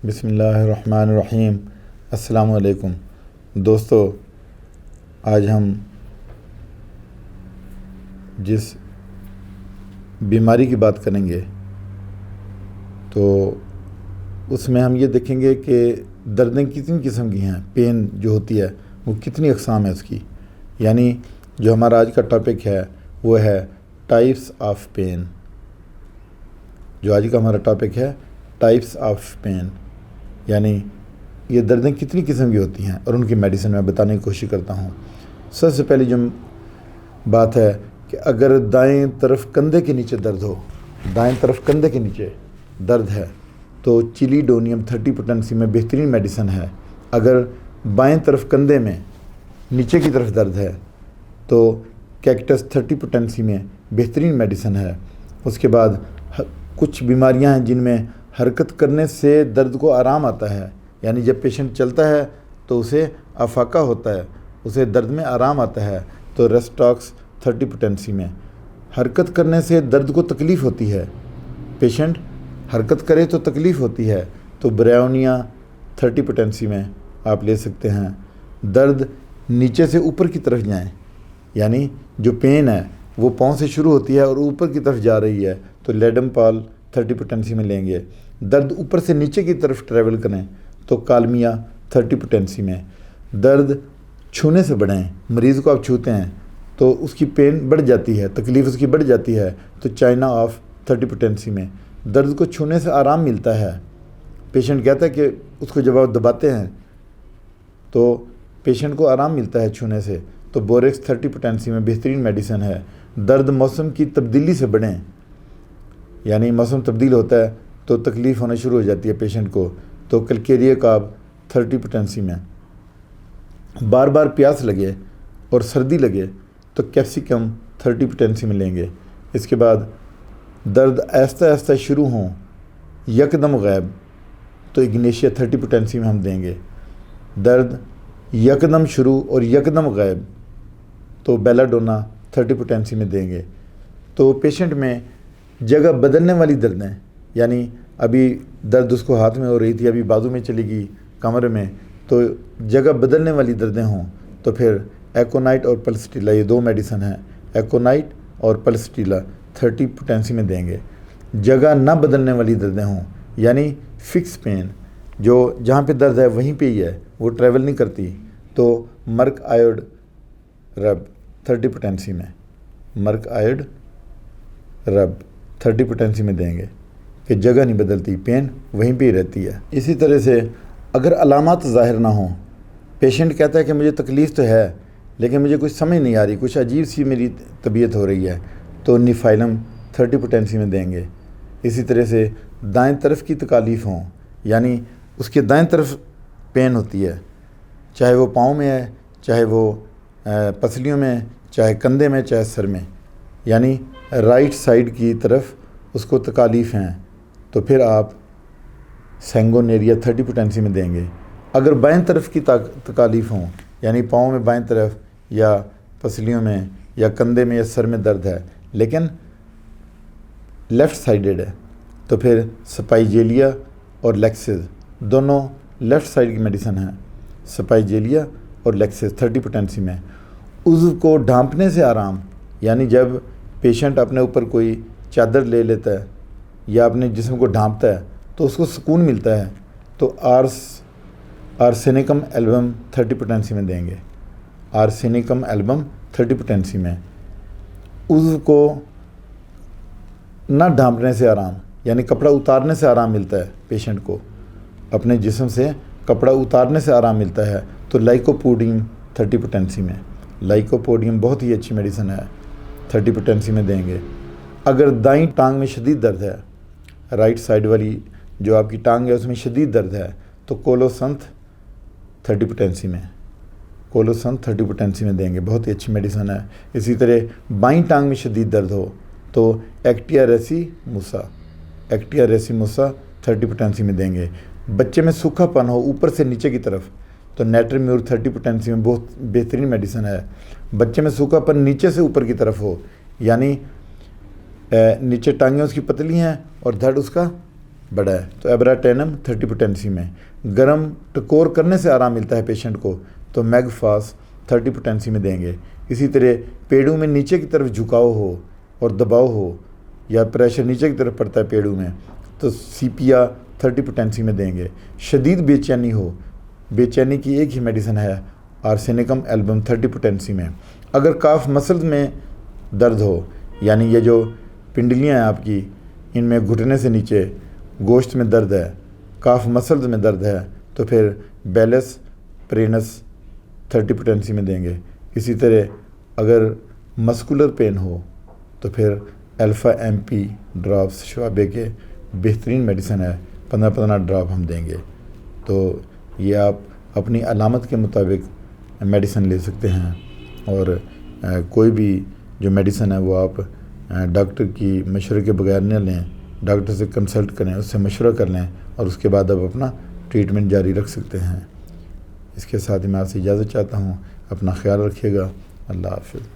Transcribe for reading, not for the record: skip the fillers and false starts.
بسم اللہ الرحمن الرحیم۔ السلام علیکم دوستو، آج ہم جس بیماری کی بات کریں گے تو اس میں ہم یہ دیکھیں گے کہ دردیں کتنی قسم کی ہیں، پین جو ہوتی ہے وہ کتنی اقسام ہے اس کی۔ یعنی جو ہمارا آج کا ٹاپک ہے وہ ہے ٹائپس آف پین۔ جو آج کا ہمارا ٹاپک ہے ٹائپس آف پین، یعنی یہ دردیں کتنی قسم کی ہوتی ہیں اور ان کی میڈیسن میں بتانے کی کوشش کرتا ہوں۔ سب سے پہلی جو بات ہے کہ اگر دائیں طرف کندھے کے نیچے درد ہو، دائیں طرف کندھے کے نیچے درد ہے تو چلیڈونیم 30 پوٹینسی میں بہترین میڈیسن ہے۔ اگر بائیں طرف کندھے میں نیچے کی طرف درد ہے تو کیکٹس 30 پوٹینسی میں بہترین میڈیسن ہے۔ اس کے بعد کچھ بیماریاں ہیں جن میں حرکت کرنے سے درد کو آرام آتا ہے، یعنی جب پیشنٹ چلتا ہے تو اسے افاقہ ہوتا ہے، اسے درد میں آرام آتا ہے، تو ریسٹاکس 30 پوٹینسی میں۔ حرکت کرنے سے درد کو تکلیف ہوتی ہے، پیشنٹ حرکت کرے تو تکلیف ہوتی ہے، تو بریونیا 30 پوٹینسی میں آپ لے سکتے ہیں۔ درد نیچے سے اوپر کی طرف جائیں، یعنی جو پین ہے وہ پاؤں سے شروع ہوتی ہے اور اوپر کی طرف جا رہی ہے تو لیڈم پال 30 پوٹینسی میں لیں گے۔ درد اوپر سے نیچے کی طرف ٹریول کریں تو کالمیا 30 پوٹینسی میں۔ درد چھونے سے بڑھیں، مریض کو آپ چھوتے ہیں تو اس کی پین بڑھ جاتی ہے، تکلیف اس کی بڑھ جاتی ہے تو چائنا آف 30 پوٹینسی میں۔ درد کو چھونے سے آرام ملتا ہے، پیشنٹ کہتا ہے کہ اس کو جب آپ دباتے ہیں تو پیشنٹ کو آرام ملتا ہے چھونے سے، تو بوریکس 30 پوٹینسی میں بہترین میڈیسن ہے۔ درد موسم کی تبدیلی سے بڑھیں، یعنی موسم تبدیل ہوتا ہے تو تکلیف ہونا شروع ہو جاتی ہے پیشنٹ کو، تو کلکیریا کاب 30 پوٹینسی میں۔ بار بار پیاس لگے اور سردی لگے تو کیپسیکم 30 پوٹینسی میں لیں گے۔ اس کے بعد درد آہستہ آہستہ شروع ہوں، یکدم غائب، تو اگنیشیا 30 پوٹینسی میں ہم دیں گے۔ درد یکدم شروع اور یکدم غائب تو بیلاڈونا 30 پوٹینسی میں دیں گے۔ تو پیشنٹ میں جگہ بدلنے والی دردیں، یعنی ابھی درد اس کو ہاتھ میں ہو رہی تھی، ابھی بازو میں چلی گئی، کمر میں، تو جگہ بدلنے والی دردیں ہوں تو پھر ایکونائٹ اور پلسٹیلا، یہ دو میڈیسن ہیں، ایکونائٹ اور پلسٹیلا 30 پوٹینسی میں دیں گے۔ جگہ نہ بدلنے والی دردیں ہوں، یعنی فکس پین، جو جہاں پہ درد ہے وہیں پہ ہی ہے، وہ ٹریول نہیں کرتی، تو مرک آئیڈ رب 30 پوٹینسی میں، مرک آئیڈ رب 30 پوٹینسی میں دیں گے کہ جگہ نہیں بدلتی، پین وہیں پہ ہی رہتی ہے۔ اسی طرح سے اگر علامات ظاہر نہ ہوں، پیشنٹ کہتا ہے کہ مجھے تکلیف تو ہے لیکن مجھے کچھ سمجھ نہیں آ رہی، کچھ عجیب سی میری طبیعت ہو رہی ہے، تو نیفائلم 30 پوٹینسی میں دیں گے۔ اسی طرح سے دائیں طرف کی تکالیف ہوں، یعنی اس کے دائیں طرف پین ہوتی ہے، چاہے وہ پاؤں میں ہے، چاہے وہ پسلیوں میں، چاہے کندھے میں، چاہے سر میں، یعنی رائٹ سائیڈ کی طرف اس کو تکالیف ہیں، تو پھر آپ سینگونیریا 30 پوٹینسی میں دیں گے۔ اگر بائیں طرف کی تکالیف ہوں، یعنی پاؤں میں بائیں طرف یا پسلیوں میں یا کندھے میں یا سر میں درد ہے لیکن لیفٹ سائیڈڈ ہے، تو پھر سپائیجیلیا اور لیکسز دونوں لیفٹ سائیڈ کی میڈیسن ہیں، سپائیجیلیا اور لیکسز 30 پوٹینسی میں۔ عضو کو ڈھانپنے سے آرام، یعنی جب پیشنٹ اپنے اوپر کوئی چادر لے لیتا ہے یا اپنے جسم کو ڈھانپتا ہے تو اس کو سکون ملتا ہے، تو آرسینکم ایلبم 30 پوٹینسی میں دیں گے، آرسینکم ایلبم 30 پوٹینسی میں۔ عضو کو نہ ڈھانپنے سے آرام، یعنی کپڑا اتارنے سے آرام ملتا ہے پیشنٹ کو، اپنے جسم سے کپڑا اتارنے سے آرام ملتا ہے، تو لائکوپوڈیم 30 پوٹینسی میں، لائکوپوڈیم بہت ہی اچھی میڈیسن ہے، 30 پوٹینسی میں دیں گے۔ اگر دائیں ٹانگ میں شدید درد ہے، رائٹ سائیڈ والی جو آپ کی ٹانگ ہے اس میں شدید درد ہے، تو کولوسنتھ 30 پوٹینسی میں، کولوسنتھ 30 پوٹینسی میں دیں گے، بہت ہی اچھی میڈیسن ہے۔ اسی طرح بائیں ٹانگ میں شدید درد ہو تو ایکٹیا ریسی موسا، ایکٹیا ریسی موسا 30 پوٹینسی میں دیں گے۔ بچے میں سوکھا پن ہو اوپر سے نیچے کی طرف تو نیٹرمیور 30 پوٹینسی میں بہت بہترین میڈیسن ہے۔ بچے میں سوکھا پن نیچے سے اوپر کی طرف ہو، یعنی نیچے ٹانگیں اس کی پتلی ہیں اور دھڑ اس کا بڑا ہے تو ایبراٹینم 30 پوٹینسی میں، گرم ٹکور کرنے سے آرام ملتا ہے پیشنٹ کو تو میگ فاس 30 پوٹینسی میں دیں گے۔ اسی طرح پیڑوں میں نیچے کی طرف جھکاؤ ہو اور دباؤ ہو یا پریشر نیچے کی طرف پڑتا ہے پیڑوں میں تو سیپیا 30 پوٹینسی میں دیں گے۔ شدید بے چینی ہو، بے چینی کی ایک ہی میڈیسن ہے آرسینکم ایلبم 30 پوٹینسی میں۔ اگر کاف مسلز میں درد ہو، یعنی یہ جو پنڈلیاں ہیں آپ کی، ان میں گھٹنے سے نیچے گوشت میں درد ہے، کاف مسلز میں درد ہے تو پھر بیلس پرینس 30 پوٹینسی میں دیں گے۔ اسی طرح اگر مسکولر پین ہو تو پھر الفا ایم پی ڈراپس شعبے کے بہترین میڈیسن ہے، 15 ڈراپ ہم دیں گے۔ تو یہ آپ اپنی علامت کے مطابق میڈیسن لے سکتے ہیں، اور کوئی بھی جو میڈیسن ہے وہ آپ ڈاکٹر کی مشورے کے بغیر نہ لیں، ڈاکٹر سے کنسلٹ کریں، اس سے مشورہ کر لیں، اور اس کے بعد آپ اپنا ٹریٹمنٹ جاری رکھ سکتے ہیں۔ اس کے ساتھ میں آپ سے اجازت چاہتا ہوں، اپنا خیال رکھیے گا، اللہ حافظ۔